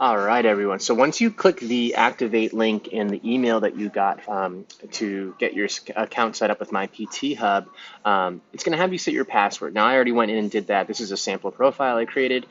All right, everyone. So once you click the activate link in the email that you got to get your account set up with MyPT Hub, it's going to have you set your password. Now, I already went in and did that. This is a sample profile I created.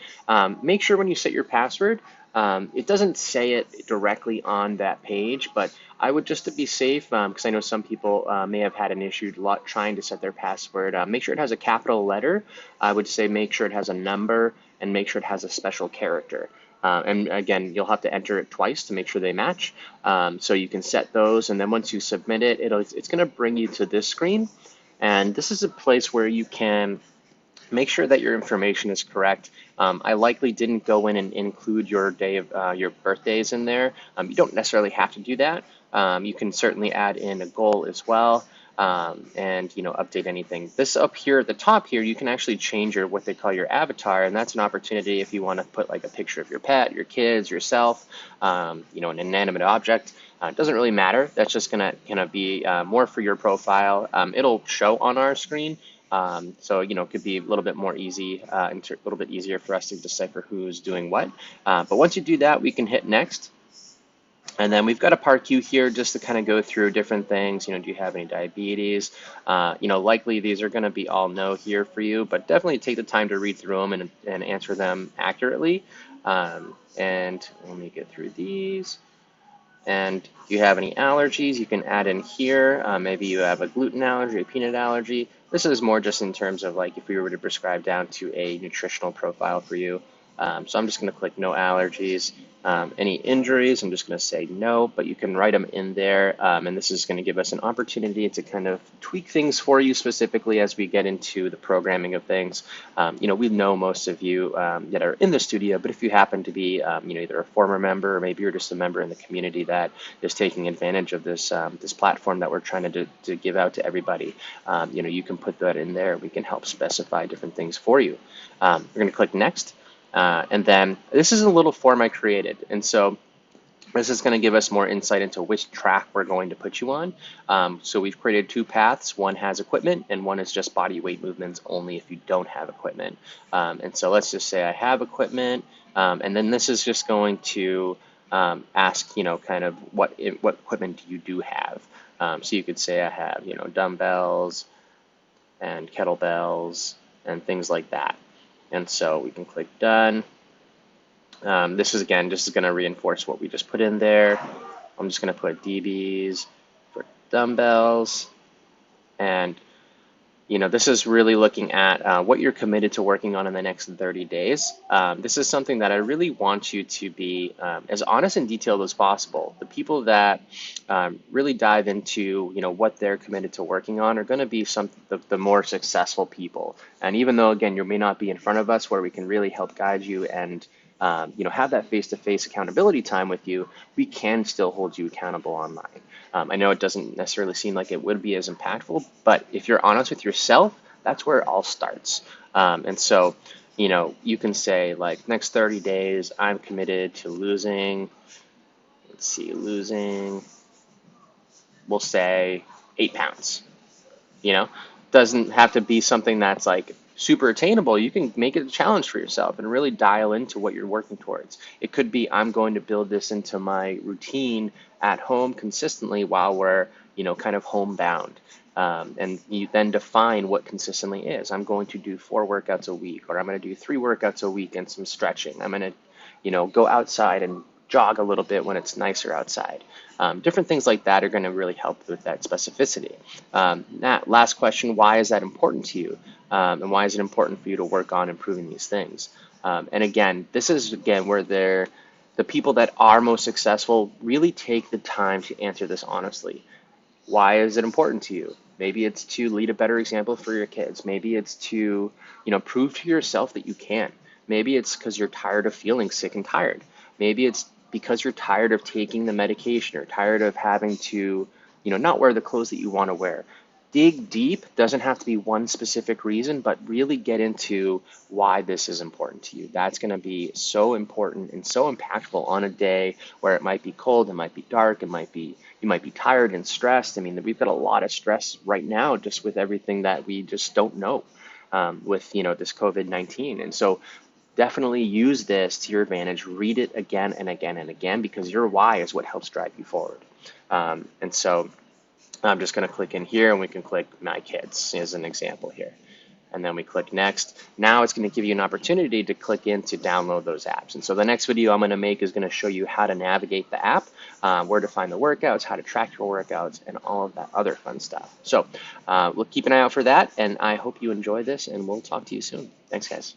Make sure when you set your password, it doesn't say it directly on that page, but I would, just to be safe, because I know some people may have had an issue trying to set their password, make sure it has a capital letter. I would say make sure it has a number and make sure it has a special character. And again, you'll have to enter it twice to make sure they match. So you can set those, and then once you submit it, it's going to bring you to this screen. And this is a place where you can make sure that your information is correct. I likely didn't go in and include your day of your birthdays in there. You don't necessarily have to do that. You can certainly add in a goal as well. And update anything. This up here at the top here, you can actually change your what they call your avatar, and that's an opportunity if you want to put like a picture of your pet, your kids, yourself, an inanimate object. It doesn't really matter. That's just gonna be more for your profile. It'll show on our screen. So it could be a little bit more easy, a little bit easier for us to decipher who's doing what. But once you do that, we can hit next. And then we've got a part queue here just to kind of go through different things. Do you have any diabetes? Likely these are going to be all no here for you, but definitely take the time to read through them and answer them accurately. And let me get through these. And if you have any allergies, you can add in here. Maybe you have a gluten allergy, a peanut allergy. This is more just in terms of like if we were to prescribe down to a nutritional profile for you. So I'm just going to click no allergies. Any injuries, I'm just going to say no, but you can write them in there. And this is going to give us an opportunity to kind of tweak things for you specifically as we get into the programming of things. We know most of you that are in the studio, but if you happen to be either a former member or maybe you're just a member in the community that is taking advantage of this this platform that we're trying to give out to everybody, you can put that in there. We can help specify different things for you. We're going to click next. And then this is a little form I created. And so this is going to give us more insight into which track we're going to put you on. So we've created two paths. One has equipment and one is just body weight movements only if you don't have equipment. And so let's just say I have equipment. And then this is just going to ask, kind of what equipment do you have. So you could say I have, dumbbells and kettlebells and things like that. And so we can click done. This is again, just going to reinforce what we just put in there. I'm just going to put DBs for dumbbells. And, this is really looking at what you're committed to working on in the next 30 days. This is something that I really want you to be as honest and detailed as possible. The people that really dive into, what they're committed to working on are going to be the more successful people. And even though, again, you may not be in front of us where we can really help guide you and have that face-to-face accountability time with you, we can still hold you accountable online. I know it doesn't necessarily seem like it would be as impactful, but if you're honest with yourself, that's where it all starts. And so, you can say like next 30 days, I'm committed to losing, we'll say 8 pounds. Doesn't have to be something that's like super attainable. You can make it a challenge for yourself and really dial into what you're working towards. It could be I'm going to build this into my routine at home consistently while we're kind of homebound. And you then define what consistently is. I'm going to do 4 workouts a week, or I'm going to do 3 workouts a week and some stretching. I'm going to go outside and jog a little bit when it's nicer outside. Different things like that are going to really help with that specificity. That last question, why is that important to you? And why is it important for you to work on improving these things? And again, this is where the people that are most successful really take the time to answer this honestly. Why is it important to you? Maybe it's to lead a better example for your kids. Maybe it's to prove to yourself that you can. Maybe it's because you're tired of feeling sick and tired. Maybe it's because you're tired of taking the medication or tired of having to, not wear the clothes that you want to wear. Dig deep. Doesn't have to be one specific reason, but really get into why this is important to you. That's going to be so important and so impactful on a day where it might be cold, it might be dark, you might be tired and stressed. I mean, we've got a lot of stress right now just with everything that we just don't know with, this COVID-19. And so definitely use this to your advantage. Read it again and again and again, because your why is what helps drive you forward. And so I'm just going to click in here, and we can click My Kids as an example here. And then we click next. Now it's going to give you an opportunity to click in to download those apps. And so the next video I'm going to make is going to show you how to navigate the app, where to find the workouts, how to track your workouts, and all of that other fun stuff. So we'll keep an eye out for that, and I hope you enjoy this, and we'll talk to you soon. Thanks, guys.